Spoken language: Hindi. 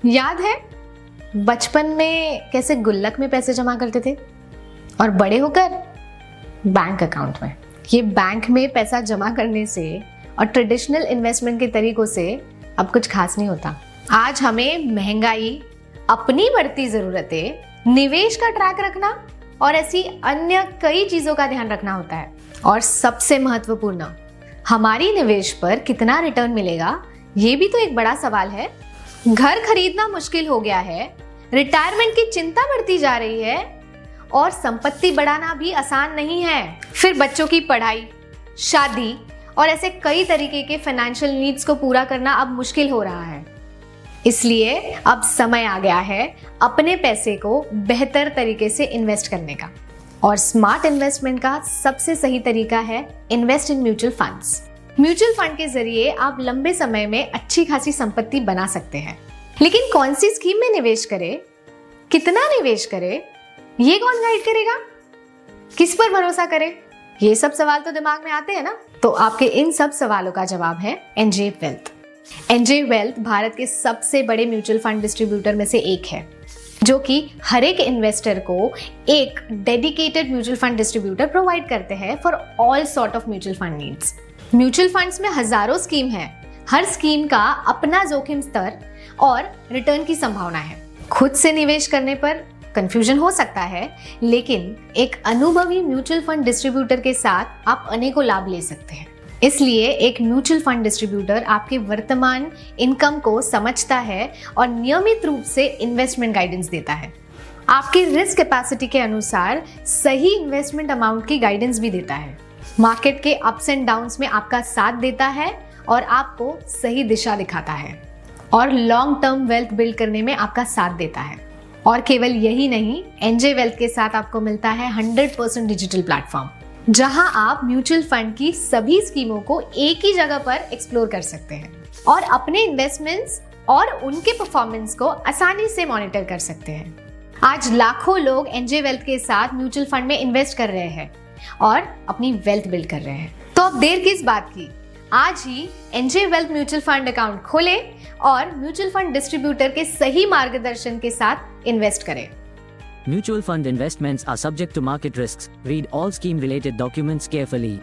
याद है बचपन में कैसे गुल्लक में पैसे जमा करते थे और बड़े होकर बैंक अकाउंट में। ये बैंक में पैसा जमा करने से और ट्रेडिशनल इन्वेस्टमेंट के तरीकों से अब कुछ खास नहीं होता। आज हमें महंगाई, अपनी बढ़ती जरूरतें, निवेश का ट्रैक रखना और ऐसी अन्य कई चीजों का ध्यान रखना होता है। और सबसे महत्वपूर्ण, हमारी निवेश पर कितना रिटर्न मिलेगा, ये भी तो एक बड़ा सवाल है। घर खरीदना मुश्किल हो गया है, रिटायरमेंट की चिंता बढ़ती जा रही है और संपत्ति बढ़ाना भी आसान नहीं है। फिर बच्चों की पढ़ाई, शादी और ऐसे कई तरीके के फाइनेंशियल नीड्स को पूरा करना अब मुश्किल हो रहा है। इसलिए अब समय आ गया है अपने पैसे को बेहतर तरीके से इन्वेस्ट करने का। और स्मार्ट इन्वेस्टमेंट का सबसे सही तरीका है invest in mutual funds. Mutual fund के जरिए आप लंबे समय में अच्छी खासी संपत्ति बना सकते हैं। लेकिन कौन सी स्कीम में निवेश करें, कितना निवेश करें, ये कौन गाइड करेगा, किस पर भरोसा करें, ये सब सवाल तो दिमाग में आते हैं ना। तो आपके इन सब सवालों का जवाब है NJ wealth. NJ wealth Bharat के सबसे बड़े म्यूचुअल फंड डिस्ट्रीब्यूटर में से एक है, जो कि हर एक इन्वेस्टर को एक dedicated mutual fund distributor provide करते हैं for all sort of mutual fund needs. Mutual funds में हजारों स्कीम है, हर स्कीम का अपना जोखिम स्तर और रिटर्न की संभावना है। खुद से निवेश करने पर कंफ्यूजन हो सकता है, लेकिन एक अनुभवी म्यूचुअल फंड डिस्ट्रीब्यूटर के साथ आप अनेकों लाभ ले सकते हैं। इसलिए एक म्यूचुअल फंड डिस्ट्रीब्यूटर आपके वर्तमान इनकम को समझता है और नियमित रूप से इन्वेस्टमेंट गाइडेंस देता है। आपकी रिस्क कैपेसिटी के अनुसार सही इन्वेस्टमेंट अमाउंट की गाइडेंस भी देता है। मार्केट के अप्स एंड डाउन्स में आपका साथ देता है और आपको सही दिशा दिखाता है और लॉन्ग टर्म वेल्थ बिल्ड करने में आपका साथ देता है। और केवल यही नहीं, एनजे वेल्थ के साथ आपको मिलता है 100% डिजिटल प्लेटफॉर्म, जहां आप म्यूचुअल फंड की सभी स्कीमों को एक ही जगह पर एक्सप्लोर कर सकते हैं और अपने इन्वेस्टमेंट्स और उनके परफॉर्मेंस को आसानी से मॉनिटर कर सकते हैं। आज लाखों लोग एनजे वेल्थ के साथ म्यूचुअल फंड में इन्वेस्ट कर रहे हैं और अपनी वेल्थ बिल्ड कर रहे हैं। तो अब देर किस बात की, आज ही NJ Wealth mutual fund account खोलें और म्यूचुअल फंड डिस्ट्रीब्यूटर के सही मार्गदर्शन के साथ इन्वेस्ट करें। Mutual fund investments are subject to market risks. Read all scheme related documents carefully.